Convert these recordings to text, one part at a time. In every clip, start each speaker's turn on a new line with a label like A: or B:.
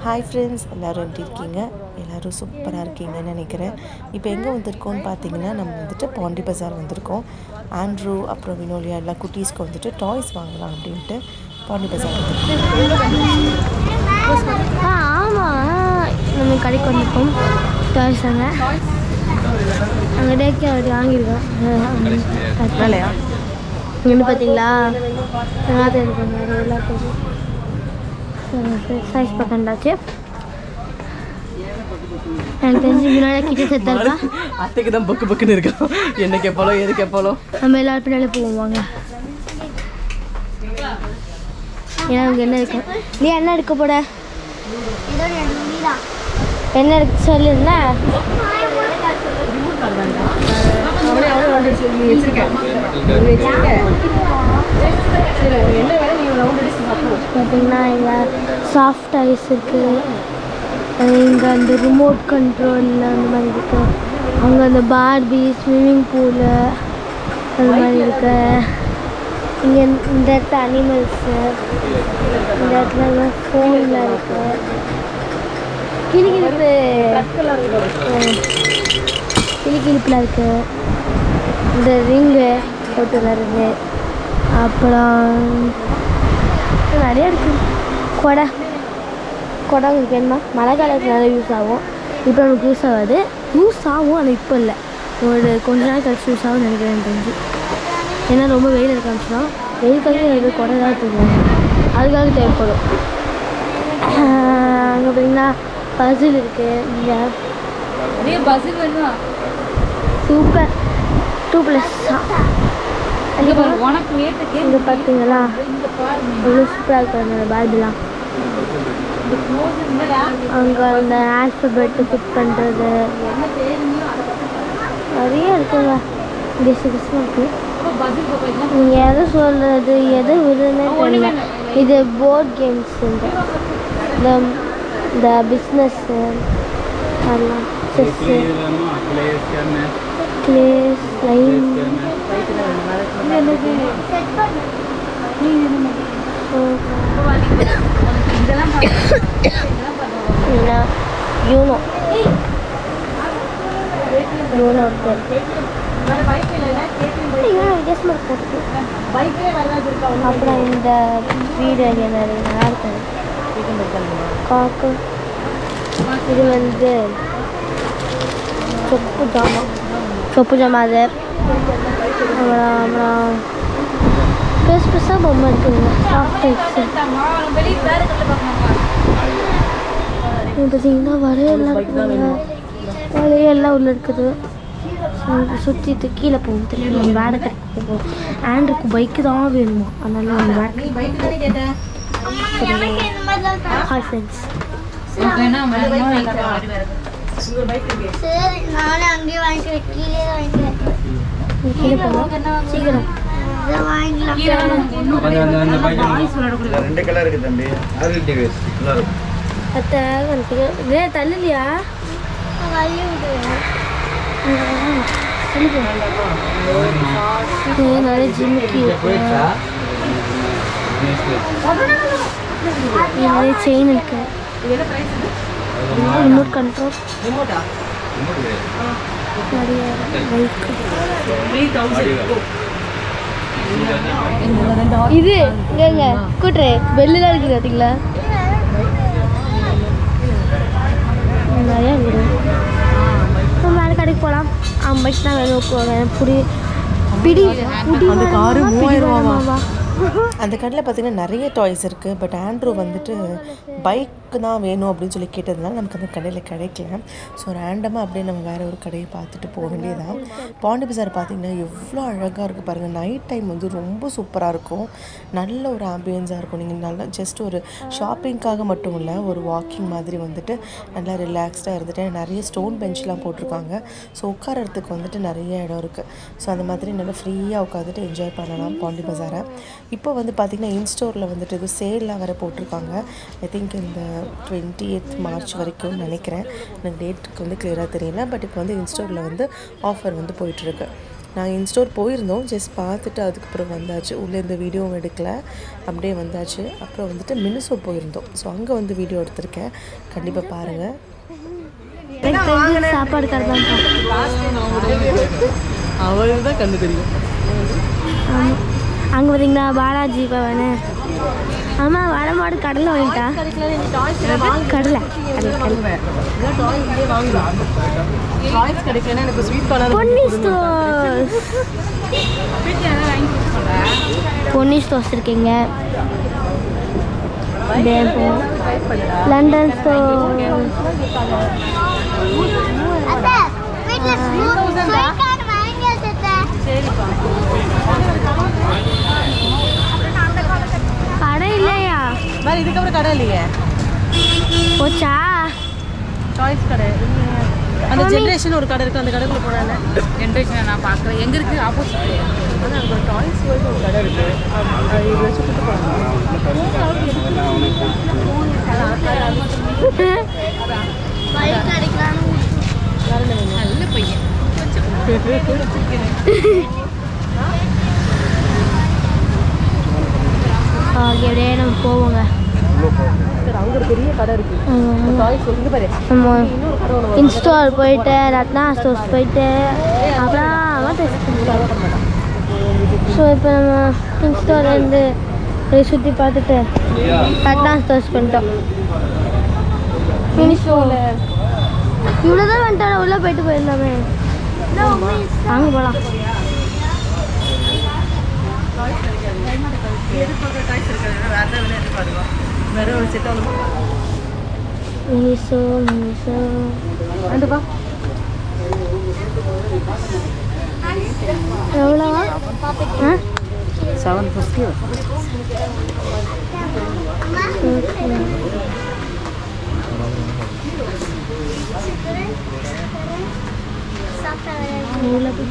A: Hi friends, எல்லோரும் எப்படி இருக்கீங்க? எல்லோரும் சூப்பராக இருக்கீங்கன்னு நினைக்கிறேன். இப்போ எங்கே வந்திருக்கோன்னு பார்த்தீங்கன்னா, நம்ம வந்துட்டு பாண்டி பஜார் வந்திருக்கோம். ஆண்ட்ரூ அப்புறம் வினோலியா எல்லா குட்டீஸ்க்கு வந்துட்டு டாய்ஸ் வாங்கலாம் அப்படின்ட்டு பாண்டி பஜார் வந்திருக்கோம்.
B: ஆமாம், நம்ம கடைக்கு வந்திருக்கோம். டாய்ஸ் அங்கே டேக்கே அப்படி வாங்கியிருக்கோம்.
A: வேலையா
B: இங்கே பார்த்தீங்களா எல்லாத்தையும் சைஸ் பக்கண்டாச்சு. எனக்கு தெரிஞ்சு முன்னாடி கிட்ட செத்தா இருக்கா.
A: அத்தைக்கு தான் பக்கு பக்குன்னு இருக்கோம். என்ன கேட்பாலோ எது கேட்பாலோ
B: நம்ம எல்லாரும் பின்னாலே போவாங்க. ஏன்னா அங்கே என்ன இருக்கு? நீ என்ன எடுக்க போட? என்ன இருக்கு சொல்லுன்னா பார்த்தீங்கன்னா இங்கே சாஃப்ட் ஐஸ் இருக்குது. இங்கே அந்த ரிமோட் கண்ட்ரோலில் அந்த மாதிரி இருக்குது. அங்கே அந்த பார்பி ஸ்விம்மிங் பூலு அந்த மாதிரி இருக்கு. இங்கே இந்த இடத்துல அனிமல்ஸு, இந்த இடத்துல ஃபோனில் இருக்குது. கிளிகிழிப்பு கிளிகிழிப்பில் இருக்குது. இந்த ரிங்கு போட்டு வருது. அப்புறம் நிறைய இருக்குது. கொடை உங்களுக்கு வேணுமா? மழை காலத்தில் நிறைய யூஸ் ஆகும். இப்போ நமக்கு யூஸ் ஆகும் ஆனால் இப்போ இல்லை, ஒரு கொஞ்ச நாள் கழிச்சு யூஸ் ஆகும்னு நினைக்கிறேன் தெரிஞ்சு. ஏன்னா ரொம்ப வெயில் இருக்க ஆரம்பிச்சிடும். வெயிலுக்காக எனக்கு கொடை தான் தெரியும், அதுக்காக தேவைப்படும். அங்கே பார்த்தீங்கன்னா பசில் இருக்குது. இங்கே பசில் வேணுமா? சூப்பர் 2+. இங்கே பார்த்தீங்களா எவ்வளோ சூப்பராக இருக்கிற பார்பிலாம். அங்கே அந்த ஆல்ஃபபெட்டு ஃபிட் பண்ணுறது நிறைய இருக்குங்க. டிஸ்கஸ்மாக இருக்குது. நீங்கள் எதை சொல்கிறது எதை விடுறதுனே தெரியல. இது போர்ட் கேம்ஸ், இந்த பிஸ்னஸ்ஸு அதெல்லாம், செஸ்ஸு, கிளேஸ், லைன், யூனோ வித்தியாசமாக போட்டு. அப்புறம் இந்த வீடு நிறைய நல்லா இருக்காது. காக்கு இது வந்து சொப்பு ஜாமான் அது. அப்புறம் பெருசாக பொம்மை இருக்குதுங்க. பார்த்தீங்கன்னா வளையெல்லாம் உள்ளே இருக்குது. சுற்றிட்டு கீழே போகும். தெரியும் நம்ம வேலை கடைக்கு போவோம். ஆண்ட்ருக்கு பைக்கு தான் வேணுமா, அதனால நம்ம வேலை. ஹாய் ஃப்ரெண்ட்ஸ், கீழே போவோம் சீக்கிரம். தள்ளியா நிறைய ஜிம்முக்கு நிறைய செயின் இருக்கு. ரிமோட் கண்ட்ரோல், நிறைய இது இங்க கூட்டுரு பெல்லுலாம் இருக்குது பார்த்தீங்களா? நிறையா இருக்குது. நம்ம வேலை கடைக்கு போகலாம். பைக் தான் வேணும். பிடி
A: அந்த காரு 3000 அந்த கடையில் பார்த்திங்கன்னா நிறைய டாய்ஸ் இருக்குது. பட் ஆண்ட்ரூ வந்துட்டு பைக்கு தான் வேணும் அப்படின்னு சொல்லி கேட்டதுனால நமக்கு அந்த கடையில் கிடைக்கல. ஸோ ரேண்டமாக அப்படியே நம்ம வேறு ஒரு கடையை பார்த்துட்டு போக வேண்டியதான். பாண்டி பஜார் பார்த்திங்கன்னா எவ்வளோ அழகாக இருக்குது பாருங்கள். நைட் டைம் வந்து ரொம்ப சூப்பராக இருக்கும். நல்ல ஒரு ஆம்பியன்ஸாக இருக்கும். நீங்கள் நல்லா ஜஸ்ட் ஒரு ஷாப்பிங்காக மட்டும் இல்லை, ஒரு வாக்கிங் மாதிரி வந்துட்டு நல்லா ரிலாக்ஸ்டாக இருந்துட்டு நிறைய ஸ்டோன் பெஞ்ச்லாம் போட்டிருக்காங்க. ஸோ உட்காரத்துக்கு வந்துட்டு நிறைய இடம் இருக்குது. ஸோ அந்த மாதிரி நல்லா ஃப்ரீயாக உட்காந்துட்டு என்ஜாய் பண்ணலாம் பாண்டி பஜாரை. இப்போ வந்து பார்த்திங்கன்னா இன்ஸ்டோரில் வந்துட்டு இது சேல்லாம் வேறு போட்டிருக்காங்க. ஐ திங்க் இந்த 28 மார்ச் வரைக்கும் நினைக்கிறேன். எனக்கு டேட்டுக்கு வந்து கிளியராக தெரியல. பட் இப்போ வந்து இன்ஸ்டோரில் வந்து ஆஃபர் வந்து போயிட்டுருக்கு. நாங்கள் இன்ஸ்டோர் போயிருந்தோம், ஜஸ்ட் பார்த்துட்டு அதுக்கப்புறம் வந்தாச்சு. உள்ளே இந்த வீடியோவும் எடுக்கலை, அப்படியே வந்தாச்சு. அப்புறம் வந்துட்டு மினிசோ போயிருந்தோம். ஸோ அங்கே வந்து வீடியோ எடுத்திருக்கேன், கண்டிப்பாக பாருங்கள்.
B: சாப்பாடு கடை
A: அவளுக்கு தான் கண்டு தெரியும்.
B: அங்கே பார்த்தீங்கன்னா பாலாஜி பவனு. ஆமாம், வடமாடு கடலை வாங்கிட்டா. கடலை பொன்னி ஸ்டோர்ஸ் இருக்கீங்க. லண்டன் ஸ்டோர், கடை இல்லையா?
A: வேறு இதுக்கப்புறம் கடை இல்லையே,
B: போச்சா?
A: சாய்ஸ் கடை. அந்த ஜென்ரேஷன் ஒரு கடை இருக்குது, அந்த கடைக்குள்ள போனாங்க.
C: ஜென்ரேஷனை நான் பார்க்குறேன். எங்கே இருக்குது? ஆப்போசிட்.
A: ஆனால் அங்கே ஒரு டாய்ஸ் ஒரு கடை இருக்குது, அது இது வச்சு கூட்டு போகிறாங்க.
C: நல்ல பையன்.
B: அப்படியே நம்ம போவோங்க.
A: அங்கே ஒரு பெரிய கடை இருக்குது, டாய்ஸ் வந்து பாரு.
B: இன்ஸ்டால் போயிட்டு ரத்னா ஸ்டோர்ஸ் போயிட்டு அப்புறம் ஸோ இப்போ நம்ம இன்ஸ்டாலேருந்து சுற்றி பார்த்துட்டு ரத்னா ஸ்டோர்ஸ் பண்ணிட்டோம். மினிஸ்டோவில் இவ்வளோ தான் வந்துட்டோம், உள்ளே போயிட்டு போயிருந்தாமே. வாங்க போகலாம். மினிசோ மினிசோ
A: ரெண்டுப்பா
B: எவ்வளோவா?
C: 750.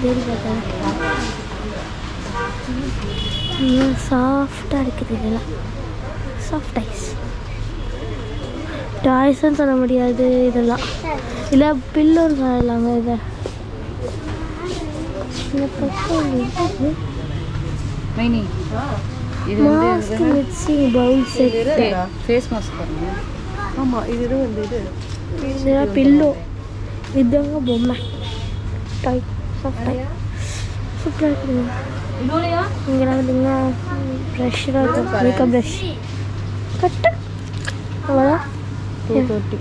B: தேடி பார்த்தேன், சாஃப்டாக இருக்குது. இதெல்லாம் சாஃப்ட் ஐஸ் டாய்ஸ்ன்னு சொல்ல முடியாது, இதெல்லாம் இல்லை பில்லோன்னு சொல்லலாங்க. இதை
C: மைனி இது
B: mask mixing bowl set,
C: face mask பாருங்க.
A: ஆமாம், இது வந்து இது
B: பில்லோ, இதுதாங்க பொம்மை டாய், சாஃப்ட் டாய், சூப்பராக இருக்குதுங்க. இங்கெல்லாம் பார்த்தீங்கன்னா ப்ரஷ்ஷாக இருக்கும், மேக்கப் ப்ரஷ் கட்டு. அவ்வளோதான்.
A: 230.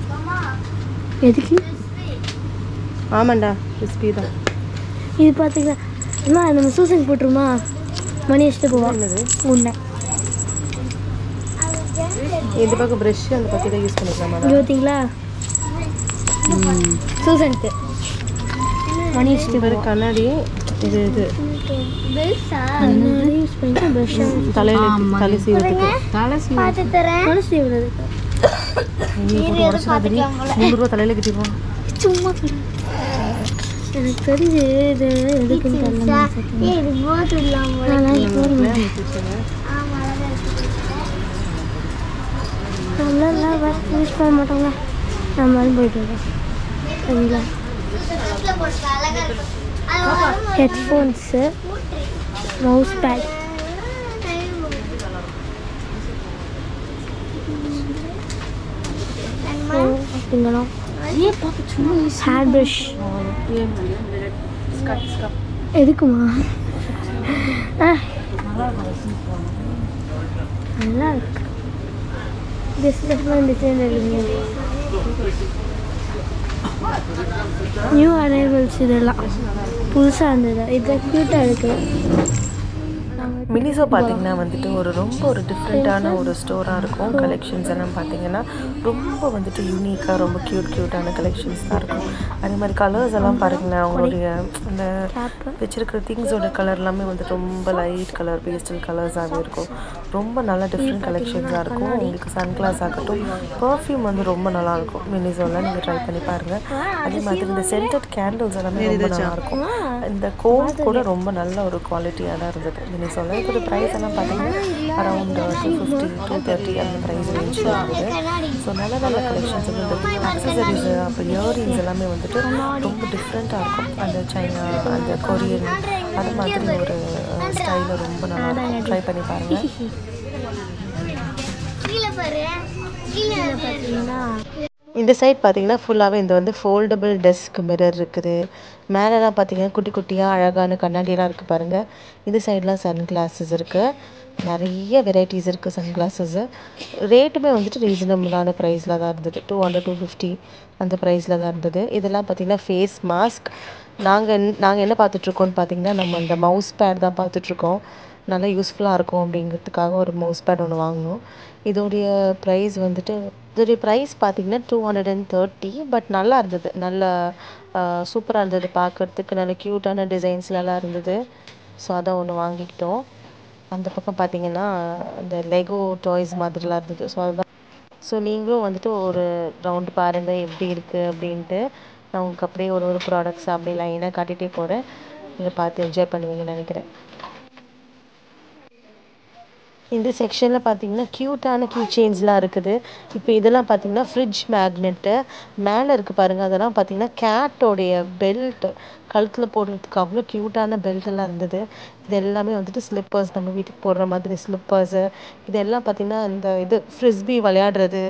B: எதுக்கு?
A: ஆமாண்டா, கிறிஸ்பி தான்.
B: இது பார்த்தீங்கன்னா அம்மா நம்ம சூசன் போட்டுருமா, மணி வச்சுட்டு போவா. உன்னை
A: இந்த பக்கம் ப்ரஷ், அந்த பக்கம் இதை யூஸ் பண்ணிக்கலாமா?
B: இங்கே பார்த்தீங்களா சூசனுக்கு மணி வச்சுட்டு
A: ஒரு கண்ணாடி. இது இது
B: கண்ணாடி யூஸ் பண்ணிட்டு ப்ரஷ்ஷாக
A: தலை சீவுறதுக்கு.
C: தலை
B: தலை சீவுறதுக்கு.
A: ₹100 தலையில் கட்டிப்போம்.
B: சும்மா எனக்கு தெரிஞ்சு இது எதுக்குன்னு தெரியல. நம்மளாம் யூஸ் பண்ண மாட்டோங்க, நம்மளாலும் போயிட்டு இருக்கோம். சரிங்களா? ஹெட்ஃபோன்ஸு, மவுஸ் பேட், அப்படிங்களா, ஹேர் ப்ரஷ். எதுக்குமா? நல்லா இருக்கு. டிசைன் நியூ அரைவல்ஸ், இதெல்லாம் புதுசாக இருந்தது. இது க்யூட்டாக இருக்குது.
A: மினிசோ பார்த்திங்கன்னா வந்துட்டு ரொம்ப டிஃப்ரெண்ட்டான ஒரு ஸ்டோராக இருக்கும். கலெக்ஷன்ஸ் எல்லாம் பார்த்திங்கன்னா ரொம்ப வந்துட்டு யூனிக்காக, ரொம்ப க்யூட்டான கலெக்ஷன்ஸ் தான் இருக்கும். அதே மாதிரி கலர்ஸ் எல்லாம் பாருங்களேன், அவங்களுடைய அந்த வச்சுருக்கிற திங்ஸோட கலர் எல்லாமே வந்துட்டு ரொம்ப லைட் கலர், பேஸ்டல் கலர்ஸாகவே இருக்கும். ரொம்ப நல்ல டிஃப்ரெண்ட் கலெக்ஷன்ஸாக இருக்கும். உங்களுக்கு சன்கிளாஸ் ஆகட்டும், பர்ஃப்யூம் வந்து ரொம்ப நல்லாயிருக்கும். மினிசோவில் நீங்கள் ட்ரை பண்ணி பாருங்கள். அதே மாதிரி இந்த சென்டட் கேண்டில்ஸ் எல்லாமே ரொம்ப நல்லாயிருக்கும். இந்த கோம் கூட ரொம்ப நல்ல ஒரு குவாலிட்டியாக தான் இருந்தது மினிசோவில். இதோட ப்ரைஸ் எல்லாம் பார்த்தீங்கன்னா அரௌண்ட் 250, 230 அந்த ப்ரைஸ் ரேஞ்ச் இருக்குது. ஸோ நல்ல கலெக்ஷன்ஸ் வந்து அக்சசரிஸ், அப்போ இயரிங்ஸ் எல்லாமே வந்துட்டு ரொம்ப டிஃப்ரெண்ட்டாக இருக்கும். அந்த சைனா, அந்த கொரியன் அது மாதிரி ஒரு ஸ்டைலில் ரொம்ப நல்லா ட்ரை பண்ணி பாருங்கள். இந்த சைட் பார்த்தீங்கன்னா ஃபுல்லாகவே இந்த வந்து ஃபோல்டபுள் டெஸ்க் மிரர் இருக்குது. மேலெலாம் பார்த்தீங்கன்னா குட்டி குட்டியாக அழகான கண்ணாடியெலாம் இருக்குது பாருங்கள். இந்த சைட்லாம் சன் கிளாஸஸ் இருக்குது. நிறைய வெரைட்டிஸ் இருக்குது சன் கிளாஸஸ்ஸு. ரேட்டுமே வந்துட்டு ரீசனபிளான ப்ரைஸில் தான் இருந்தது. 200 250 அந்த ப்ரைஸில் தான் இருந்தது. இதெல்லாம் பார்த்திங்கன்னா ஃபேஸ் மாஸ்க். நாங்கள் என்ன பார்த்துட்ருக்கோன்னு பார்த்தீங்கன்னா நம்ம இந்த மவுஸ் பேட் தான் பார்த்துட்ருக்கோம். நல்லா யூஸ்ஃபுல்லாக இருக்கும் அப்படிங்கிறதுக்காக ஒரு மவுஸ் பேட் ஒன்று வாங்கினோம். இதோடைய ப்ரைஸ் வந்துட்டு பார்த்திங்கன்னா 230. பட் நல்லா இருந்தது, நல்ல சூப்பராக இருந்தது பார்க்குறதுக்கு. நல்ல க்யூட்டான டிசைன்ஸ்லாம் இருந்தது. ஸோ அதை ஒன்று வாங்கிக்கிட்டோம். அந்த பக்கம் பார்த்திங்கன்னா இந்த லெகோ டாய்ஸ் மாதிரிலாம் இருந்தது. ஸோ அதுதான். ஸோ நீங்களும் வந்துட்டு ஒரு ரவுண்டு பாருங்கள் எப்படி இருக்குது அப்படின்ட்டு. நான் உங்களுக்கு அப்படியே ஒரு ப்ராடக்ட்ஸ் அப்படி லைனாக காட்டிகிட்டே போகிறேன். நீங்கள் பார்த்து என்ஜாய் பண்ணுவீங்கன்னு நினைக்கிறேன். இந்த செக்ஷனில் பார்த்தீங்கன்னா க்யூட்டான கீ செயின்ஸ்லாம் இருக்குது. இப்போ இதெல்லாம் பார்த்தீங்கன்னா ஃப்ரிட்ஜ் மேக்னெட்டு மேலே இருக்குது பாருங்கள். அதெல்லாம் பார்த்தீங்கன்னா கேட்டோடைய பெல்ட், கழுத்தில் போடுறதுக்கு அவ்வளோ க்யூட்டான பெல்ட்டெல்லாம் இருந்தது. இது எல்லாமே வந்துட்டு ஸ்லிப்பர்ஸ், நம்ம வீட்டுக்கு போடுற மாதிரி ஸ்லிப்பர்ஸு. இதெல்லாம் பார்த்திங்கன்னா இந்த ஃப்ரிஸ்பி விளையாடுறது.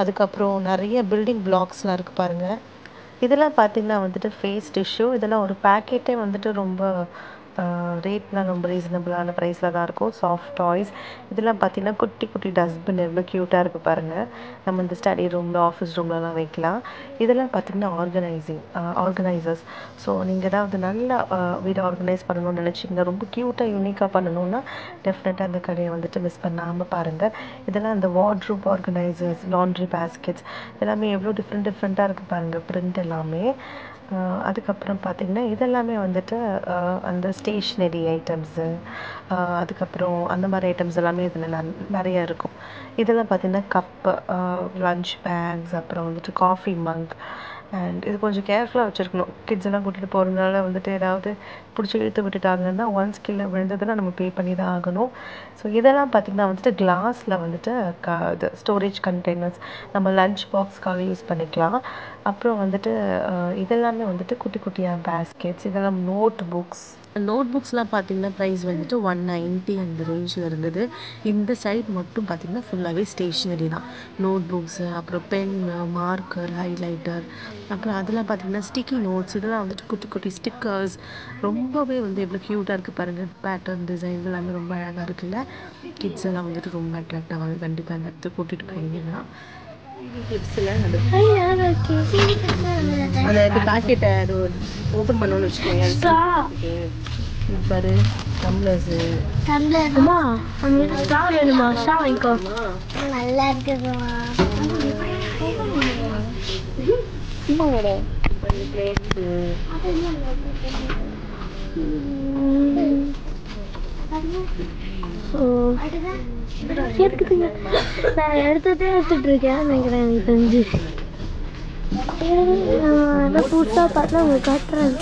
A: அதுக்கப்புறம் நிறைய பில்டிங் பிளாக்ஸ்லாம் இருக்குது பாருங்கள். இதெல்லாம் பார்த்திங்கன்னா வந்துட்டு ஃபேஸ் டிஷ்யூ. இதெல்லாம் ஒரு பேக்கெட்டே வந்துட்டு ரொம்ப ரேட்லாம் ரொம்ப ரீசனபிளான ப்ரைஸில் தான் இருக்கும். Soft toys. இதெல்லாம் பார்த்திங்கன்னா குட்டி குட்டி டஸ்ட்பின் எவ்வளோ க்யூட்டாக இருக்குது பாருங்கள். நம்ம இந்த ஸ்டடி ரூமில், ஆஃபீஸ் ரூம்லலாம் வைக்கலாம். இதெல்லாம் பார்த்திங்கன்னா ஆர்கனைசர்ஸ். ஸோ நீங்கள் ஏதாவது நல்லா வீடு ஆர்கனைஸ் பண்ணணும்னு நினச்சிங்கன்னா, ரொம்ப க்யூட்டாக யூனிக்காக பண்ணணுன்னா டெஃபினட்டாக அந்த கடையை வந்துட்டு மிஸ் பண்ணாமல் பாருங்கள். இதெல்லாம் இந்த வார்ட்ரூப் ஆர்கனைசர்ஸ், லாண்ட்ரி பேஸ்கெட்ஸ் எல்லாமே எவ்வளோ டிஃப்ரெண்ட்டாக இருக்குது பாருங்கள் பிரிண்ட் எல்லாமே. அதுக்கப்புறம் பார்த்திங்கன்னா இதெல்லாமே வந்துட்டு அந்த ஸ்டேஷ்னரி ஐட்டம்ஸு, அதுக்கப்புறம் அந்த மாதிரி ஐட்டம்ஸ் எல்லாமே இதில் நிறைய இருக்கும். இதெல்லாம் பார்த்திங்கன்னா கப்பு, லஞ்ச் பேக்ஸ், அப்புறம் வந்துட்டு காஃபி மக். அண்ட் இது கொஞ்சம் கேர்ஃபுல்லாக வச்சுருக்கணும். கிட்ஸ் எல்லாம் கூட்டிகிட்டு போகிறதுனால வந்துட்டு ஏதாவது பிடிச்சி இழுத்து விட்டுட்டாங்கன்னா ஒன்ஸ் கீழே விழுந்ததுன்னா நம்ம பே பண்ணி தான் ஆகணும். ஸோ இதெல்லாம் பார்த்திங்கன்னா வந்துட்டு கிளாஸில் வந்துட்டு இது ஸ்டோரேஜ் கண்டெய்னர்ஸ், நம்ம லஞ்ச் பாக்ஸ்க்காக யூஸ் பண்ணிக்கலாம். அப்புறம் வந்துட்டு இதெல்லாமே வந்துட்டு குட்டி குட்டியாக பேஸ்கெட்ஸ். இதெல்லாம் நோட் புக்ஸ்லாம் பார்த்திங்கன்னா ப்ரைஸ் வந்துட்டு 190 அந்த ரேஞ்சில் இருந்தது. இந்த சைட் மட்டும் பார்த்திங்கன்னா ஃபுல்லாகவே ஸ்டேஷ்னரி தான். நோட் புக்ஸு, அப்புறம் பென்னு, மார்க்கர், ஹைலைட்டர், அப்புறம் அதெல்லாம் பார்த்திங்கன்னா ஸ்டிக்கி நோட்ஸ். இதெல்லாம் வந்துட்டு குட்டி குட்டி ஸ்டிக்கர்ஸ். ரொம்பவே வந்து எவ்வளோ க்யூட்டாக இருக்குது பாருங்கள். பேட்டர்ன் டிசைன் எல்லாமே ரொம்ப அழகாக இருக்குல்ல. கிட்ஸ் எல்லாம் வந்துட்டு ரொம்ப அட்ராக்ட் ஆகாது. கண்டிப்பாக அந்த இடத்துக்கு கூட்டிகிட்டு போனீங்கன்னா கிட்ஸில் அந்த பேக்கெட்டை அது ஓப்பன் பண்ணணும்னு வச்சுக்கோங்க. பாரு டம்ளர்ஸு.
B: அம்மா உங்களுக்கு ஸ்ட்ரா வேணுமா? ஸ்ட்ரா வாங்கிக்கோ. நல்லா இருக்குதுமா.
A: பிளேட்ஸு.
B: இருக்குதுங்க. நான் எடுத்துட்டு இருக்கேன் நினைக்கிறேன். எனக்கு தெரிஞ்சு புதுசாக பார்த்தா உங்களுக்கு காட்டுறேன்.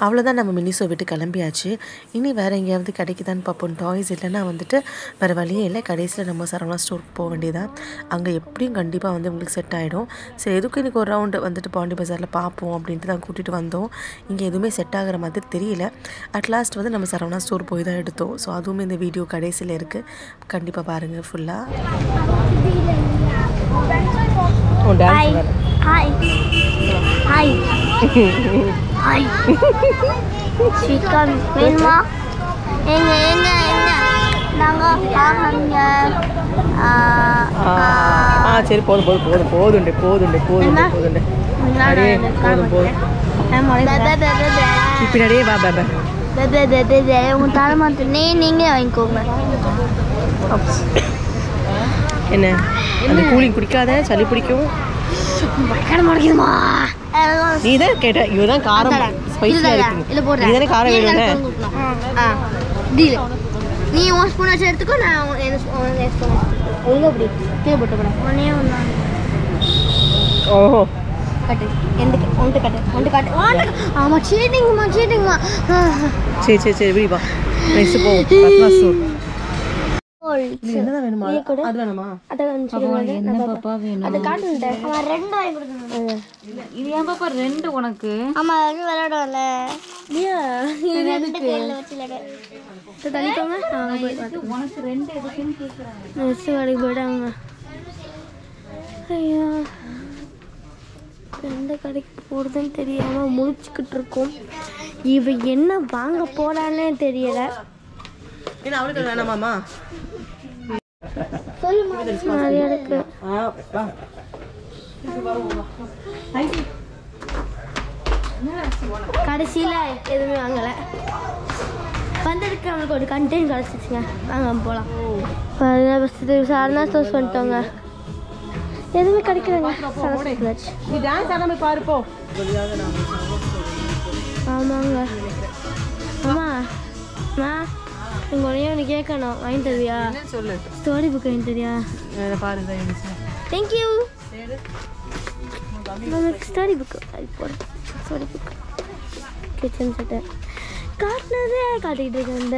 A: அவ்வளோதான், நம்ம மினிஸோ விட்டு கிளம்பியாச்சு. இனி வேறு எங்கேயாவது கிடைக்குதான்னு பார்ப்போம். டாய்ஸ் இல்லைன்னா வந்துட்டு வேறு வழியே இல்லை. கடைசியில் நம்ம சரவணா ஸ்டோருக்கு போக வேண்டியதான். அங்கே எப்படியும் கண்டிப்பாக வந்து உங்களுக்கு செட் ஆகிடும். சரி, எதுக்கும் இன்றைக்கி ஒரு ரவுண்டு வந்துட்டு பாண்டி பஜாரில் பார்ப்போம் அப்படின்ட்டு தான் கூட்டிகிட்டு வந்தோம். இங்கே எதுவுமே செட் ஆகிற மாதிரி தெரியல. அட்லாஸ்ட் வந்து நம்ம சரவணா ஸ்டோர் போய் தான் எடுத்தோம். ஸோ அதுவுமே இந்த வீடியோ கடைசியில் இருக்குது. கண்டிப்பாக பாருங்கள் ஃபுல்லாக.
B: ஹாய் ஹாய் சிக்கன் வேணுமா? எங்க நாங்கள்
A: சரி போதுண்டே பின்னாடியே வா பாபா.
B: உங்க தலை மாத்தினே நீங்களே வாங்கிக்கோங்க.
A: என்ன அந்த கூலிங் குடிக்காத, சளி பிடிக்கும். நீ தான் கேட்ட, இவதான் காரம் ஸ்பைசியா இருக்கு. நீ தானே காரம் வேணும்னே.
B: நீ ஒரு ஸ்பூன் வச்சு எடுத்துக்கோ. நான் ஒழுங்கு அப்படி கீழே போட்டு போறேன். ஒன்னே ஒன்று
A: ஓஹோ
B: கட்டு. எந்த ஒன்று காட்டு. ஆமாம், சீட்டிங்மா.
A: சரி விடி வா. நெக்ஸ்ட் போ.
B: பால்ஸ்
A: என்னதான் வேணுமா
B: இது கூட
A: அது வேணுமா
B: அதை காமிச்சிருவாங்க
C: என்ன பாப்பா வேணும்
B: அதை காட்டுன்ட்டேன் அவன் 2 வாங்கி கொடுக்கணும்
C: இது ஏன் பாப்பா 2 உனக்கு
B: ஆமா அது விளையாடும்ல இல்லையா இது எதுக்கு வச்சு விளையாடு தள்ளிக்கோங்க
C: உனக்கு 2 எதுக்குன்னு கேக்குறாங்க
B: நெக்ஸ்ட் வேலைக்கு போயிட்டாங்க ஐயா எந்த கடைக்கு போகிறதுன்னு தெரியாமல் முழிச்சுக்கிட்டு இருக்கோம் இவ என்ன வாங்க போறான்னே தெரியல
A: ஏன்னா அவளுக்கு வேணாமாமா
B: நிறைய இருக்கு கடைசியில் எதுவுமே வாங்கலை வந்ததுக்கு நம்மளுக்கு ஒரு கண்டெய்ன் கிடச்சிச்சுங்க வாங்க போகலாம் ஃபஸ்ட்டு சாரணா ஸ்டோர்ஸ் பண்ணிட்டோங்க எதுவுமே கிடைக்கிறேங்க
A: நீ டான்ஸ் ஆடாம பாரு போ
B: ஆமாங்க ஆமா அம்மா உங்க ஒன்று கேட்கணும் வாங்கி தருவியா
A: சொல்லு
B: ஸ்டோரி புக் வாங்கி தரியா
A: பாரு
B: தேங்க்யூ நமக்கு ஸ்டோரி புக்கு அது போடுறேன் ஸ்டோரி புக் கிச்சன் செட்டு காட்டினதே காட்டிக்கிட்டு இருக்கேன் இந்த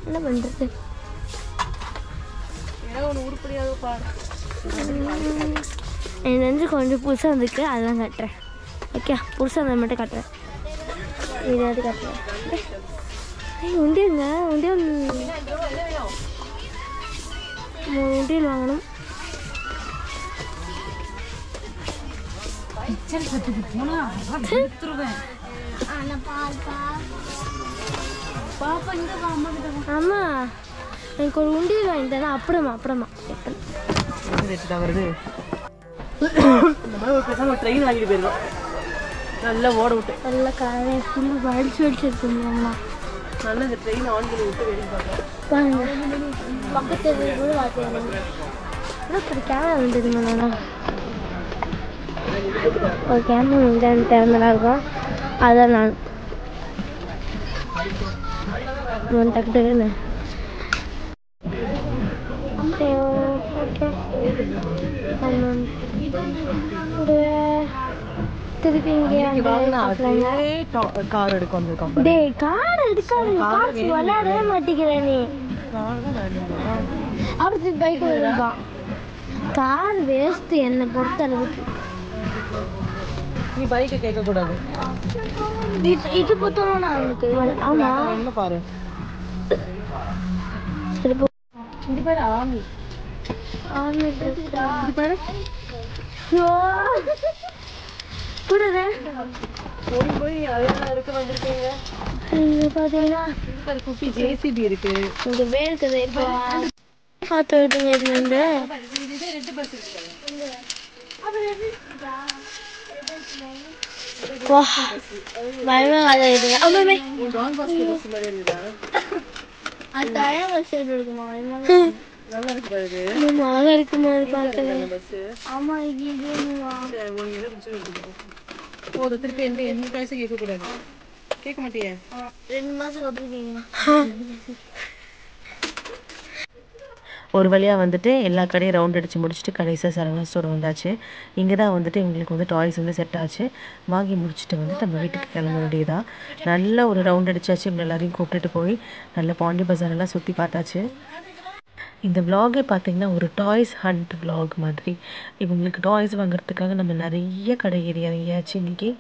B: என்ன பண்ணுறது
A: உருப்படியாக பாரு
B: எனக்கு தெரிஞ்சு கொஞ்சம் புதுசாக வந்துருக்கு அதெல்லாம் காட்டுறேன் ஓகே புதுசாக வந்தது மட்டும் காட்டுறேன் இதாவது காட்டுறேன் உண்டியல்ங்க உண்டியல் 3 உண்டியல் வாங்கணும் ஆமா எனக்கு ஒரு உண்டியல் வாங்கி தரேன் அப்புறமா
A: வருது இந்த மாதிரி ஒரு பேசாம ஒரு ட்ரெயின் வாங்கிட்டு போயிருக்கோம் நல்லா ஓட விட்டு
B: நல்லா காலையில் ஃபுல்லாக வடிச்சு வச்சுருக்கோம்மா
A: நல்லா இந்த ட்ரெயின் ஆன் பண்ணி விட்டு வெளியே பார்க்கலாம்
B: பாருங்க பக்கத்து கூட பார்த்து இப்படி கேமரா வந்துடுங்க நல்லா ஒரு கேமரா வந்து திறந்ததாக இருக்கும் அதான் நான் டக்குன்னு திருப்பி
A: கார் எடுக்க வந்திருக்கோம்
B: டேய் கார் எடுக்காத காசு விளையாடவே மாட்டேங்கிற நீ அப்படி பைக் வருவான் கார் வேஸ்ட் என்னை பொறுத்த அளவுக்கு
A: நீ பைக்கை கேட்கக்கூடாது
B: இது புத்தகம் நான் அவனுக்கு ஆமா
A: என்ன பாரு
B: இது பாரு ஆமி ஆமி இது பாரு புரியுது
A: போய் அதெல்லாம் இருக்க வந்திருக்கீங்க
B: இங்க பாத்தீங்கன்னா
A: குப்பி ஜேசிபி இருக்கு
B: இங்க வேர்க்குது இப்போ பார்த்து விட்டுங்க இதுலேருந்து வா பயமே ஆகுதுங்க அம்மே அது தயம் பஸ் இருக்குமா
A: நல்லா இருக்கு பாருங்க
B: நல்லா இருக்குமா பார்க்கவே
A: பஸ்
B: ஆமா இது
A: போதும் திருப்பி எந்த காசு கேட்கக்கூடாது கேட்க மாட்டியே
B: 2 மாசம் கொடுத்துருக்கீங்க
A: ஒரு வழியாக வந்துட்டு எல்லா கடையும் ரவுண்ட் அடித்து முடிச்சுட்டு கடைசியாக சரவணா ஸ்டோர் வந்தாச்சு இங்கே தான் வந்துட்டு எங்களுக்கு வந்து டாய்ஸ் வந்து செட் ஆச்சு வாங்கி முடிச்சுட்டு வந்து நம்ம வீட்டுக்கு கிளம்ப வேண்டியதான் நல்லா ஒரு ரவுண்ட் அடிச்சாச்சு இவங்க எல்லாரையும் கூப்பிட்டுட்டு போய் நல்ல பாண்டி பஜாரெல்லாம் சுற்றி பார்த்தாச்சு இந்த விலாகே பார்த்திங்கன்னா ஒரு டாய்ஸ் ஹண்ட் விலாக் மாதிரி இவங்களுக்கு டாய்ஸ் வாங்குறதுக்காக நம்ம நிறைய கடை ஏரியாச்சு இன்றைக்கி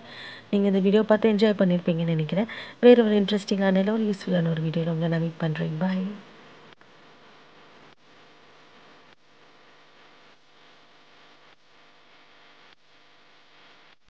A: நீங்கள் இந்த வீடியோ பார்த்து என்ஜாய் பண்ணியிருப்பீங்கன்னு நினைக்கிறேன் வேறு ஒரு இன்ட்ரெஸ்டிங்கான இல்லை ஒரு யூஸ்ஃபுல்லான ஒரு வீடியோவில் உங்களை நான் மீட் பண்ணுறேன் பாய்